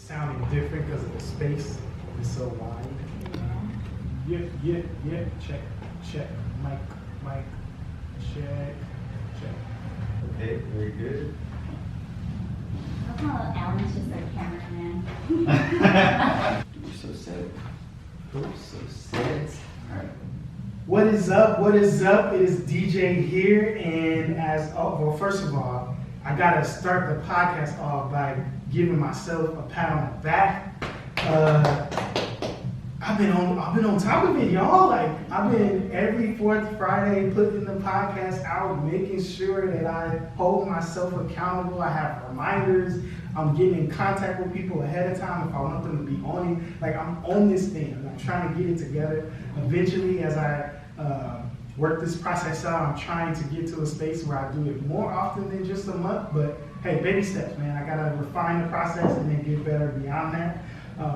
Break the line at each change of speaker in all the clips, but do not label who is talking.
sounding different because of the space is so wide. Yeah. Check. Mic. Check.
Okay, very good.
I call Alan's just our cameraman.
You're so set. So set. All right.
What is up? It is DJ here, and first of all, I gotta start the podcast off by giving myself a pat on the back. I've been on top of it, y'all. Like, I've been every fourth Friday putting the podcast out, making sure that I hold myself accountable. I have reminders. I'm getting in contact with people ahead of time if I want them to be on it. Like, I'm on this thing. I'm trying to get it together. Eventually, as I work this process out, I'm trying to get to a space where I do it more often than just a month. But hey, baby steps, man. I gotta refine the process and then get better beyond that.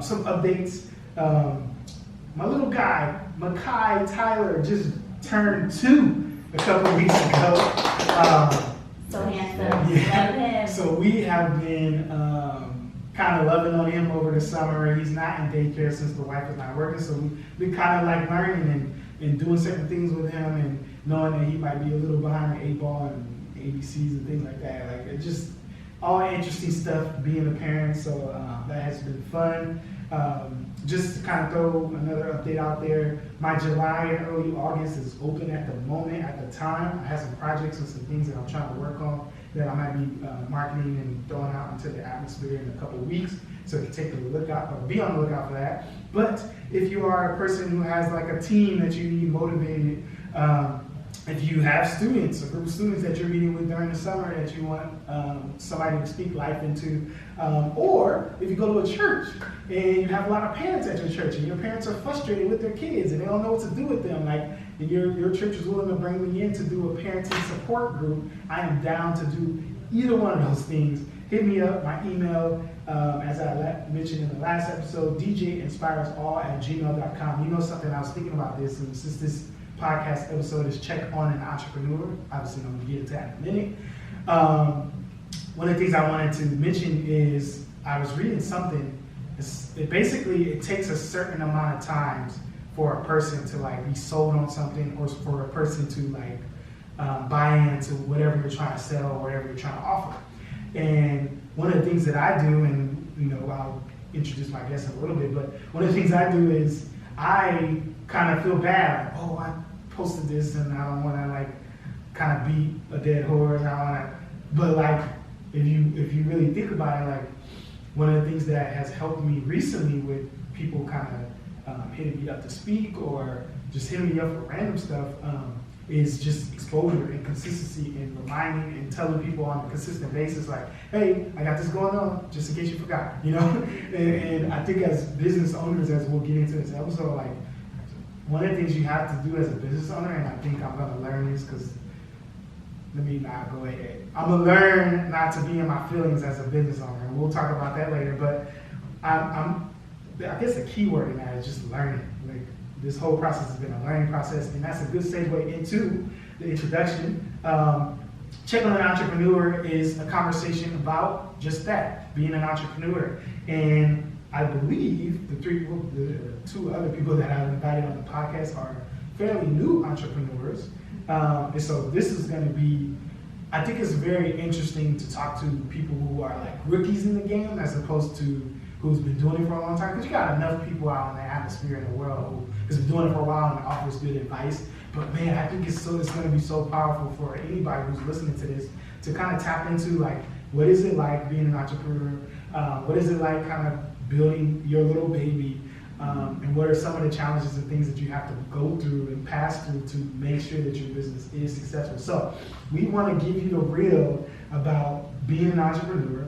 Some updates. My little guy, Makai Tyler, just turned 2 a couple weeks ago.
So handsome.
Yeah.
Love him.
So we have been kind of loving on him over the summer. He's not in daycare since the wife is not working, so we've been kind of like learning and doing certain things with him and knowing that he might be a little behind the 8 ball and ABCs and things like that. Like, it's just all interesting stuff being a parent, so that has been fun. Just to kind of throw another update out there, my July and early August is open at the moment. At the time, I have some projects and some things that I'm trying to work on that I might be marketing and throwing out into the atmosphere in a couple of weeks. So take a lookout, or be on the lookout for that. But if you are a person who has like a team that you need motivated, if you have students, a group of students that you're meeting with during the summer that you want somebody to speak life into, or if you go to a church and you have a lot of parents at your church and your parents are frustrated with their kids and they don't know what to do with them, like your church is willing to bring me in to do a parenting support group, I am down to do either one of those things. Hit me up. My email, as I mentioned in the last episode, djinspiresall@gmail.com. You know something, I was thinking about this, and since this podcast episode is Check on an Entrepreneur, obviously I'm going to get into that in a minute. One of the things I wanted to mention is I was reading something. It takes a certain amount of times for a person to like be sold on something, or for a person to like buy into whatever you're trying to sell or whatever you're trying to offer. And one of the things that I do, and I'll introduce my guest in a little bit, but one of the things I do is I kind of feel bad. Oh, I posted this and I don't want to like kind of beat a dead horse. But like if you really think about it, like one of the things that has helped me recently with people kind of hitting me up to speak or just hitting me up for random stuff is just exposure and consistency and reminding and telling people on a consistent basis, like, hey, I got this going on, just in case you forgot, and I think as business owners, as we'll get into this episode, like one of the things you have to do as a business owner, and I think I'm gonna learn this because let me not go ahead. I'm gonna learn not to be in my feelings as a business owner, and we'll talk about that later. But I guess the key word in that is just learning. Like, this whole process has been a learning process, and that's a good segue into the introduction. Check on an Entrepreneur is a conversation about just that, being an entrepreneur. And I believe the 2 other people that I've invited on the podcast are fairly new entrepreneurs. And so this is going to be, I think it's very interesting to talk to people who are like rookies in the game as opposed to who's been doing it for a long time. Because you got enough people out in the atmosphere in the world who has been doing it for a while and offers good advice. But man, I think it's going to be so powerful for anybody who's listening to this to kind of tap into like, what is it like being an entrepreneur? What is it like kind of building your little baby? And what are some of the challenges and things that you have to go through and pass through to make sure that your business is successful? So we want to give you the real about being an entrepreneur.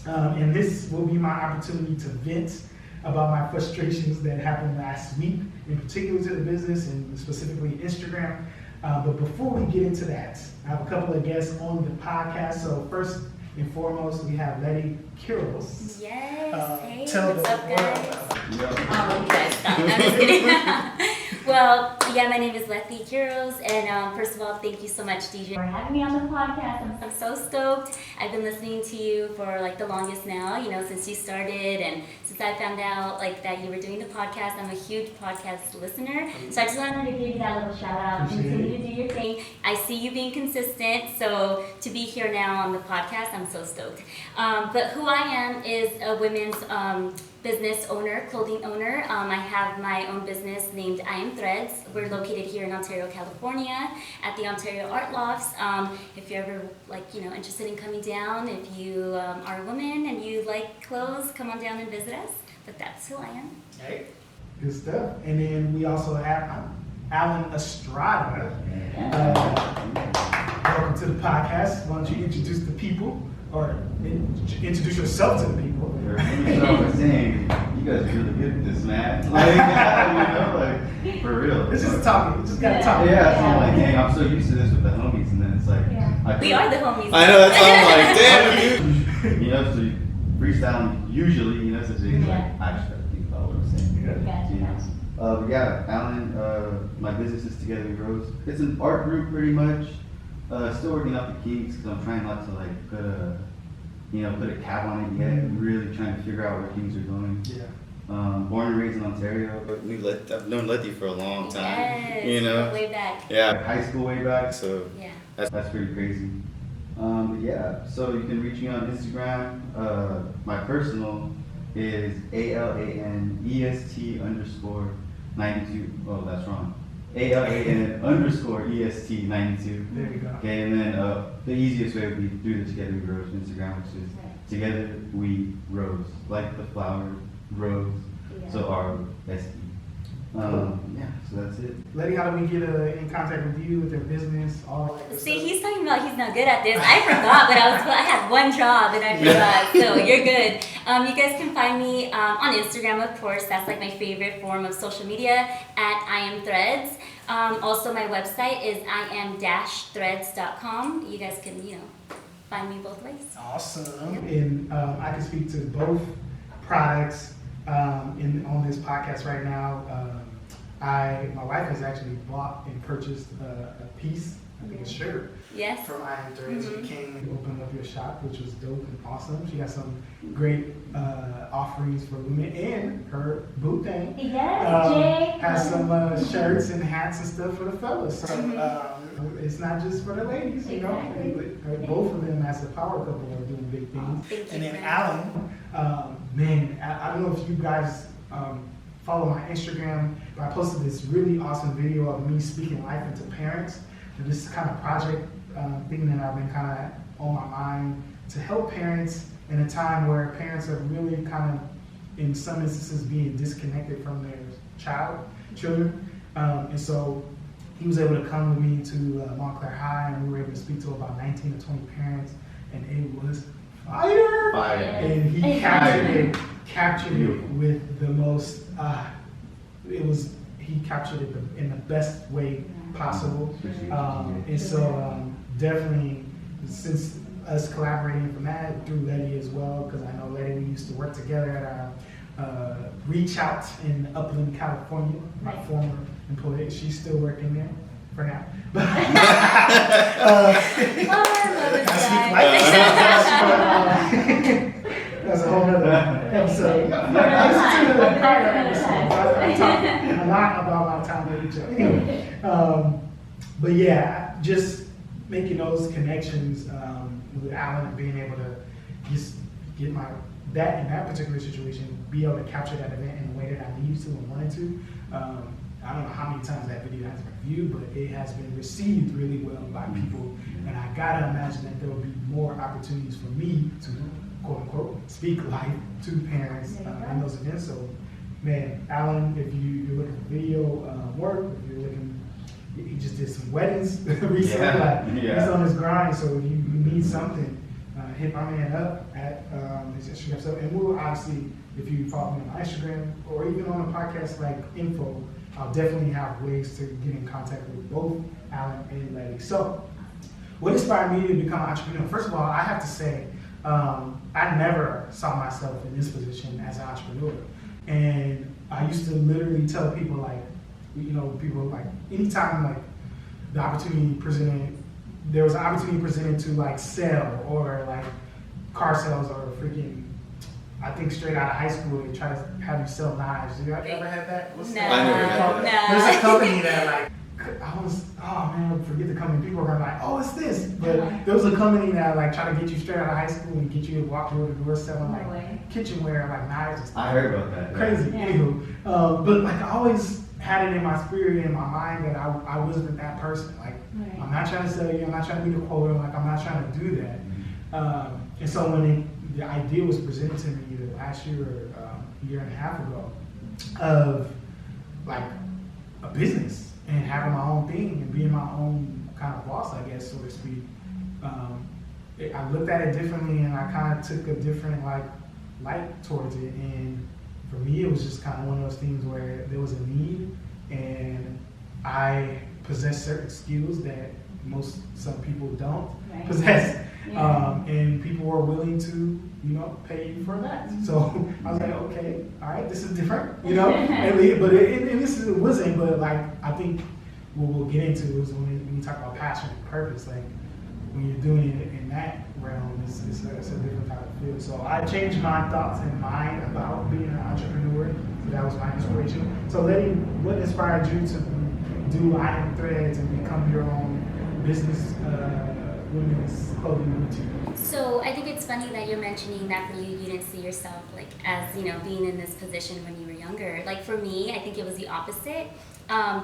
And this will be my opportunity to vent about my frustrations that happened last week, in particular to the business and specifically Instagram. But before we get into that, I have a couple of guests on the podcast. So first and foremost, we have Letty Quiros.
Yes. Hey,
Tell
what's
the
up, guys?
world.
Yeah.
Oh, you guys stop. I'm just kidding. Well, Yeah, my name is Letty Kuros, and first of all, thank you so much, DJ, for having me on the podcast. I'm so stoked. I've been listening to you for like the longest now, you know, since you started, and since I found out like that you were doing the podcast. I'm a huge podcast listener, so I just wanted to give you that little shout out. Continue to do your thing. I see you being consistent, so to be here now on the podcast, I'm so stoked. But who I am is a women's business owner, clothing owner. I have my own business named I Am Threads. We're located here in Ontario, California, at the Ontario Art Lofts. If you're ever interested in coming down, if you are a woman and you like clothes, come on down and visit us. But that's who I am.
Hey, good stuff. And then we also have Alan Estrada. Welcome to the podcast. Why don't you introduce the people, or introduce yourself to the people?
I was saying, you guys are really good at this, man. Like, for real.
It's just talking. You just gotta talk.
Yeah, so I'm like, dang, I'm so used to this with the homies, and then it's like,
We are the homies.
I know, that's all I'm like, damn, you know, so you freestyle usually, so it's like, I just gotta think about what I'm saying. Yeah, Alan, my business is Together We Rose. It's an art group pretty much. Still working out the kinks because I'm trying not to like put a cap on it yet. Really trying to figure out where things are going.
Yeah.
Born and raised in Ontario. I've known Letty for a long time.
Yes, way back.
Yeah, high school way back. So
Yeah.
that's pretty crazy. But yeah, so you can reach me on Instagram. My personal is ALANEST_92. Oh, that's wrong. ALAN_EST92.
There you go.
Okay, and then the easiest way would be through the Together We Rose Instagram, which is Together We Rose, like the flower rose. So ROSE. Yeah, so that's it.
Letty, how do we get in contact with you, with their business, all that?
See, he's talking about he's not good at this. I forgot, but I had one job and I forgot, so you're good. You guys can find me on Instagram, of course. That's like my favorite form of social media, at I Am Threads. Also, my website is iam-threads.com. You guys can, find me both ways.
Awesome. And I can speak to both products on this podcast right now. My wife has actually bought and purchased a piece, I think a shirt,
Yes.
from I Am Threads. She came and opened up your shop, which was dope and awesome. She got some great offerings for women, and her boo thing
Yes, Jay.
has some shirts and hats and stuff for the fellas. So it's not just for the ladies,
Exactly.
Both of them as a power couple are doing big things.
Thank you,
And then
friend.
Alan, man, I don't know if you guys follow my Instagram, but I posted this really awesome video of me speaking life into parents. And this kind of project thing that I've been kind of on my mind to help parents in a time where parents are really kind of, in some instances, being disconnected from their children. And so he was able to come with me to Montclair High, and we were able to speak to about 19 to 20 parents, and it was fire. And he captured it with the most, he captured it in the best way possible. And so definitely, since us collaborating from that, through Letty as well, because I know Letty, we used to work together at our Reach Out in Upland, California, my former employee. She's still working there for now. That's a whole other episode. Listen to the prior episode. I talk a lot about my time at Reach Out. Anyway, but yeah, just making those connections with Alan and being able to just get that in that particular situation, be able to capture that event in a way that I needed to and wanted to. I don't know how many times that video has been viewed, but it has been received really well by people. And I gotta imagine that there will be more opportunities for me to, quote unquote, speak life to parents in those events. So, man, Alan, if you're looking for video work, if you're looking, he just did some weddings recently. He's on his grind, so if you need something, hit my man up at his Instagram. So, and we'll obviously, if you follow me on Instagram or even on a podcast like info, I'll definitely have ways to get in contact with both Alan and Letty. So, what inspired me to become an entrepreneur? First of all, I have to say, I never saw myself in this position as an entrepreneur. And I used to literally tell people, like, you know, people like, anytime like the opportunity presented, there was an opportunity presented to like sell or like car sales or freaking, I think straight out of high school, they try to have you sell knives. You ever had that? What's
No.
that?
I never had that.
There's a company that like, oh man, I forget the company. People are gonna be like, oh, it's this. But there was a company that like try to get you straight out of high school and get you to walk door to door selling
No way.
like kitchenware, like knives and stuff.
I heard about that.
Crazy.
Yeah.
Anywho, but like I always had it in my spirit, in my mind that I wasn't that person. Like
Right.
I'm not trying to sell you. I'm not trying to be the quota. Like I'm not trying to do that. And so when the idea was presented to me either last year or a year and a half ago of like a business and having my own thing and being my own kind of boss, I guess, so to speak, I looked at it differently and I kind of took a different like light towards it. And for me, it was just kind of one of those things where there was a need and I possess certain skills that some people don't
Right.
possess.
Yeah.
And people were willing to, you know, pay you for that. So I was like, okay, all right, this is different, you know. And it wasn't, but like I think what we'll get into is when you talk about passion and purpose, like when you're doing it in that realm, it's a different type of field. So I changed my thoughts and mind about being an entrepreneur. So that was my inspiration. So Letty, what inspired you to do I Am Threads and become your own business women's clothing boutique?
So I think it's funny that you're mentioning that for you didn't see yourself like as, you know, being in this position when you were younger. Like for me, I think it was the opposite,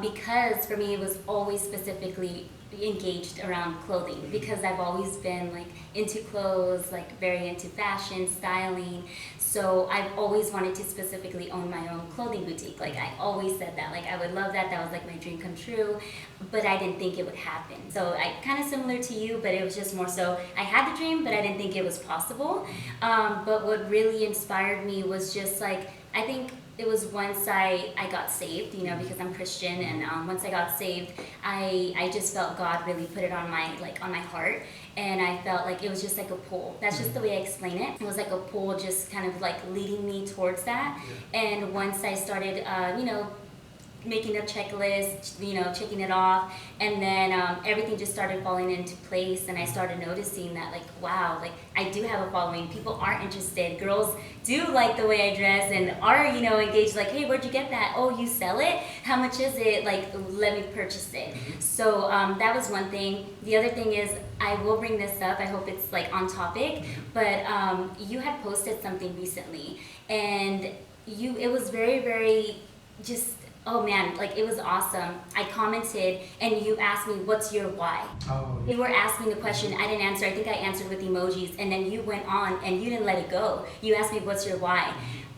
because for me it was always specifically engaged around clothing because I've always been like into clothes, like very into fashion, styling. So I've always wanted to specifically own my own clothing boutique. Like I always said that, like I would love that. That was like my dream come true, but I didn't think it would happen. So I kind of similar to you, but it was just more so I had the dream, but I didn't think it was possible. But what really inspired me was just like, I think it was once I got saved, you know, because I'm Christian, and once I got saved, I just felt God really put it on my heart, and I felt like it was just like a pull. That's just the way I explain it. It was like a pull, just kind of like leading me towards that. And once I started, you know, making a checklist, you know, checking it off, and then everything just started falling into place, and I started noticing that, like, wow, like I do have a following. People are interested. Girls do like the way I dress and are, you know, engaged. Like, hey, where'd you get that? Oh, you sell it? How much is it? Like, let me purchase it. So that was one thing. The other thing is, I will bring this up. I hope it's like on topic, but you had posted something recently, and it was very, very just. Oh man, like it was awesome. I commented and you asked me, what's your why?
Oh,
You were asking the question, I didn't answer. I think I answered with emojis, and then you went on and you didn't let it go. You asked me, what's your why?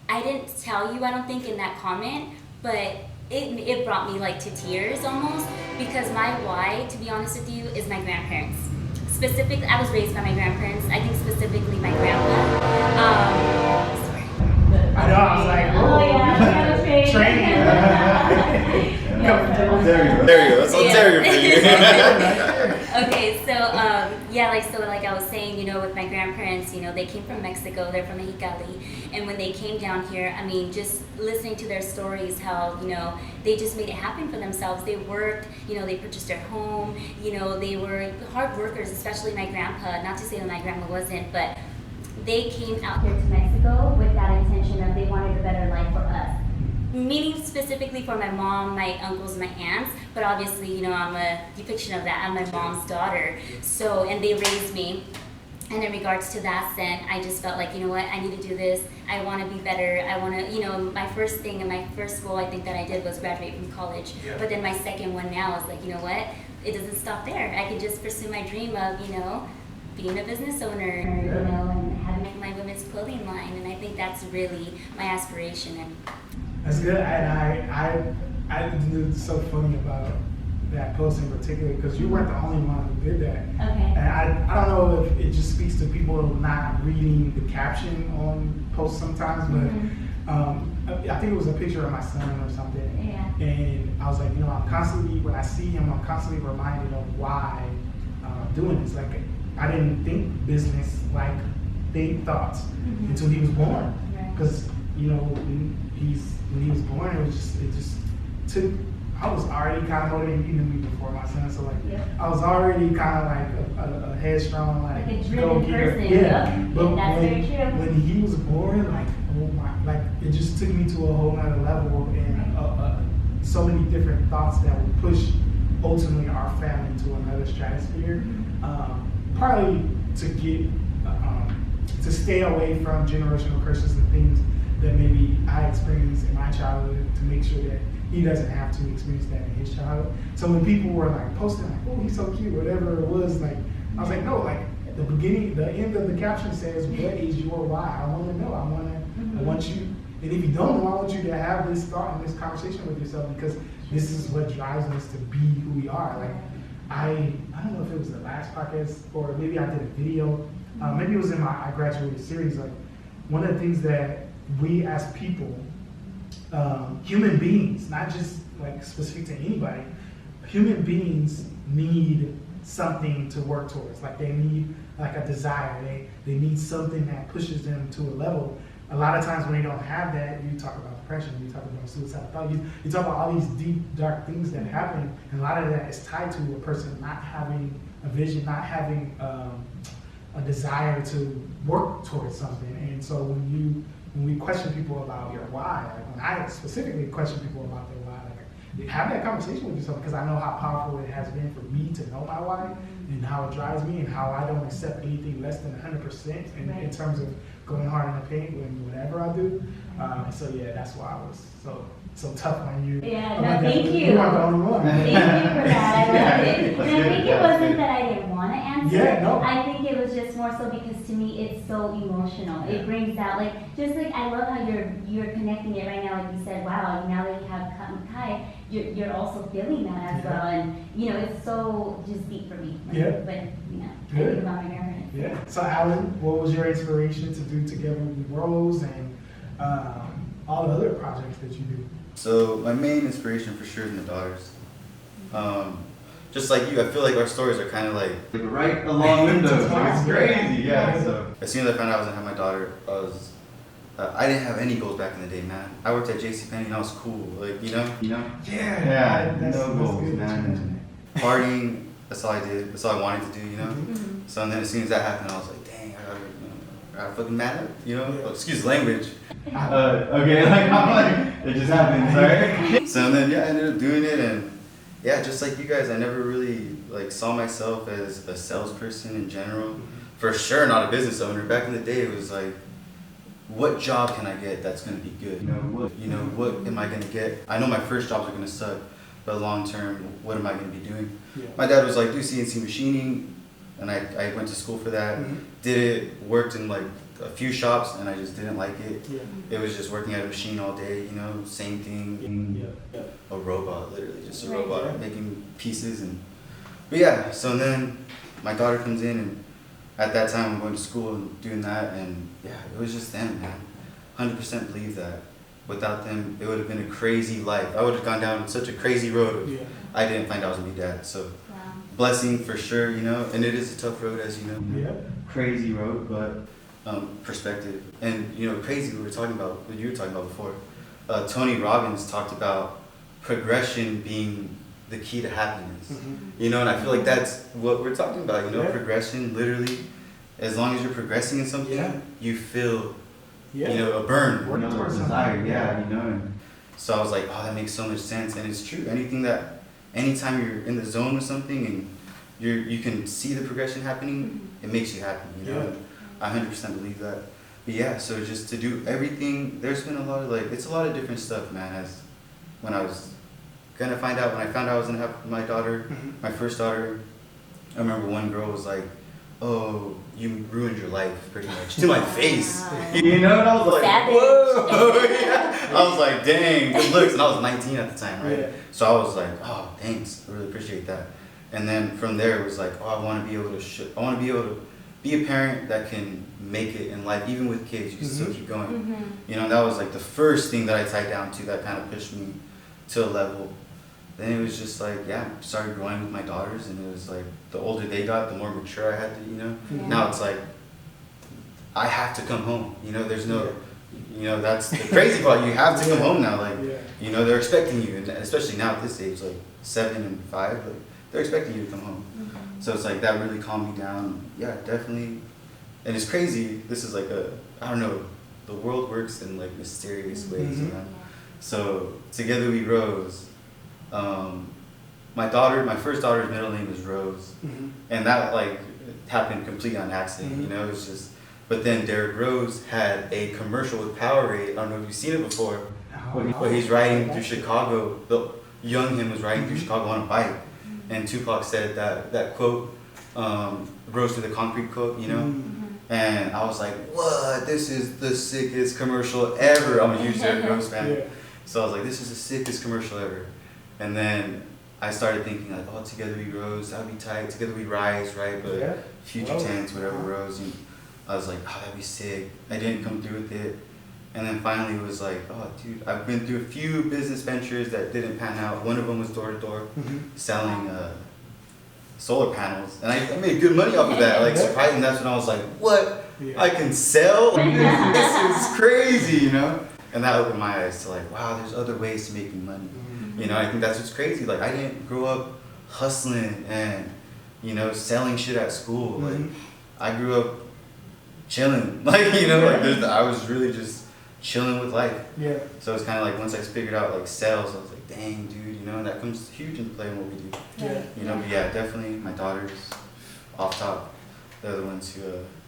I didn't tell you, I don't think, in that comment, but it brought me like to tears almost, because my why, to be honest with you, is my grandparents. Specifically, I was raised by my grandparents. I think specifically my grandpa. Sorry.
I know, I was like, whoa.
Oh yeah,
Training.
There you go. That's Ontario for you.
Okay, so like I was saying, you know, with my grandparents, you know, they came from Mexico, they're from Mexicali, and when they came down here, I mean, just listening to their stories, how, you know, they just made it happen for themselves. They worked, you know, they purchased their home, you know, they were hard workers, especially my grandpa. Not to say that my grandma wasn't, but they came out here to Mexico with that intention of they wanted a better life for us. Meaning specifically for my mom, my uncles, my aunts, but obviously, you know, I'm a depiction of that. I'm my mom's daughter. So, and they raised me. And in regards to that sense, I just felt like, you know what, I need to do this. I want to be better. I want to, you know, my first thing and my first goal I think that I did was graduate from college.
Yeah.
But then my second one now is like, you know what, it doesn't stop there. I can just pursue my dream of, you know, being a business owner, you know, and having my women's clothing line. And I think that's really my aspiration. And
That's good. And I it's so funny about that post in particular, because you weren't the only one who did that.
okay.
And I don't know if it just speaks to people not reading the caption on posts sometimes, but I think it was a picture of my son or something.
Yeah.
And I was like, you know, when I see him, I'm constantly reminded of why I'm doing this. Like, I didn't think business like they thought until he was born.
Right.
Because, you know, when he was born, it just took I was already kind of motivated. You knew me before my son, so like
Yeah.
I was already kind of like a headstrong, like
a driven
go-getter.
person.
Yeah, but
That's
when,
very true.
when he was born, like oh my, like it just took me to a whole nother level, and so many different thoughts that would push ultimately our family to another stratosphere. Partly to get to stay away from generational curses and things that maybe I experienced in my childhood, to make sure that he doesn't have to experience that in his childhood. So when people were like posting like, oh, he's so cute, whatever it was, like I was like, no, like the beginning, the end of the caption says, what is your why? I want to know. I want you, and if you don't know, I want you to have this thought and this conversation with yourself, because this is what drives us to be who we are. Like I don't know if it was the last podcast or maybe I did a video. Maybe it was in my I Graduated series. Like one of the things that we as people, human beings, not just like specific to anybody, human beings need something to work towards. Like they need like a desire. They need something that pushes them to a level. A lot of times when they don't have that, you talk about depression, you talk about suicidal thoughts, you talk about all these deep, dark things that happen, and a lot of that is tied to a person not having a vision, not having a desire to work towards something. And so when we question people about your why, like when I specifically question people about their why, like have that conversation with yourself, because I know how powerful it has been for me to know my why and how it drives me and how I don't accept anything less than 100% in terms of going hard in the paint with whatever I do. So yeah, that's why I was so tough on you.
Yeah, no, thank you.
You are the only one.
Thank you for that. I love it. And I think it wasn't that I didn't want to answer.
Yeah, no.
I think it was just more so because to me it's so emotional. It brings out just like I love how you're connecting it right now. Like you said, wow, now that you have Kai, you're also feeling that as well, and it's so just deep for me. Like,
Yeah.
But I
Good.
think about my grandparents.
Yeah. So Alan, what was your inspiration to do Together We Rose and all the other projects that you do?
So my main inspiration for sure is my daughters. Just like you, I feel like our stories are kind of like right along windows. Like, it's crazy, yeah. So as soon as I found out I was gonna have my daughter, I didn't have any goals back in the day, man. I worked at JCPenney and I was cool, like you know. Yeah,
that's
no goals,
good.
man. Partying, that's all I did. That's all I wanted to do, you know.
Mm-hmm.
So then as soon as that happened, I was like, dang, I got fucking mad, you know.
Yeah.
Excuse the language. Okay, like I'm like, it just happened, sorry. So then yeah, I ended up doing it, and yeah, just like you guys, I never really like saw myself as a salesperson in general. For sure, not a business owner. Back in the day, it was like, what job can I get that's gonna be good? What am I gonna get? I know my first jobs are gonna suck, but long term, what am I gonna be doing?
Yeah.
My dad was like, do CNC machining, and I went to school for that. Did it, worked in like a few shops, and I just didn't like it.
Yeah.
It was just working at a machine all day, same thing.
Yeah.
A robot, literally just a
Right.
robot making pieces. But yeah, so then my daughter comes in, and at that time I'm going to school and doing that, and yeah, it was just them, man. 100% believe that. Without them, it would have been a crazy life. I would have gone down such a crazy road if I didn't find out I was gonna be dad. So
Wow.
blessing for sure, and it is a tough road, as you know.
Yeah.
Crazy road, but perspective. And crazy, we were talking about what you were talking about before. Tony Robbins talked about progression being the key to happiness. And I feel like that's what we're talking about.
Yeah.
Progression, literally. As long as you're progressing in something,
Yeah.
you feel
Yeah.
a burn,
Working towards something.
desire, and so I was like, oh, that makes so much sense, and it's true. Anytime you're in the zone with something and you can see the progression happening, it makes you happy,
Yeah.
I 100% believe that. But yeah, so just to do everything, there's been a lot of it's a lot of different stuff, man. As when I found out I was gonna have my daughter, my first daughter, I remember one girl was like, oh, you ruined your life pretty much to my face.
Wow.
And I was like,
Savage.
whoa. Yeah. I was like, dang, good looks. And I was 19 at the time, right?
Yeah.
So I was like, oh, thanks. I really appreciate that. And then from there, it was like, oh, I want to be able to be a parent that can make it in life, even with kids. You can still keep going. And that was like the first thing that I tied down to that kind of pushed me to a level. Then it was just like, yeah, started growing with my daughters, and it was like, the older they got, the more mature I had to,
Yeah.
Now it's like, I have to come home, there's no, you know, that's the crazy part. You have to come home now. Like,
Yeah.
you know, they're expecting you, and especially now at this age, like 7 and 5, like they're expecting you to come home. So it's like that really calmed me down. Yeah, definitely. And it's crazy. This is like I don't know, the world works in like mysterious ways, you know. So Together We Rose. My first daughter's middle name is Rose, and that like happened completely on accident. You know, it was just. But then Derrick Rose had a commercial with Powerade. I don't know if you've seen it before. But he's riding through Chicago. The young him was riding through Chicago on a bike, and Tupac said that quote, "Rose to the concrete" quote. You know. And I was like, what? This is the sickest commercial ever. I'm a huge Derrick Rose fan.
Yeah.
So I was like, this is the sickest commercial ever. And then I started thinking like, oh, Together We Rose, that'd be tight. Together We Rise, right? But
Yeah.
future tense, whatever, Rose. And I was like, oh, that'd be sick. I didn't come through with it. And then finally it was like, oh, dude, I've been through a few business ventures that didn't pan out. One of them was door-to-door, selling solar panels, and I made good money off of that. Like, surprising. That's when I was like, what?
Yeah.
I can sell? This is crazy, you know? And that opened my eyes to like, wow, there's other ways to making money. You know, I think that's what's crazy. Like, I didn't grow up hustling and, you know, selling shit at school. Like, I grew up chilling. Like, you know, like I was really just chilling with life.
Yeah.
So it's kind of like once I figured out like sales, I was like, dang, dude, you know, that comes huge into play in what we do.
Yeah.
You know, but yeah, definitely my daughters, off top, they're the ones who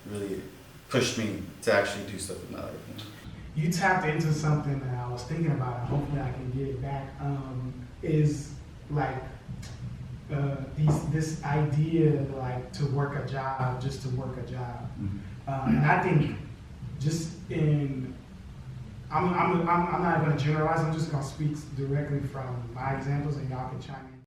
really pushed me to actually do stuff with my life. You know?
You tapped into something that I was thinking about, and hopefully I can get it back. Is like this idea like to work a job just to work a job, and I think just in I'm not going to generalize. I'm just going to speak directly from my examples, and y'all can chime in.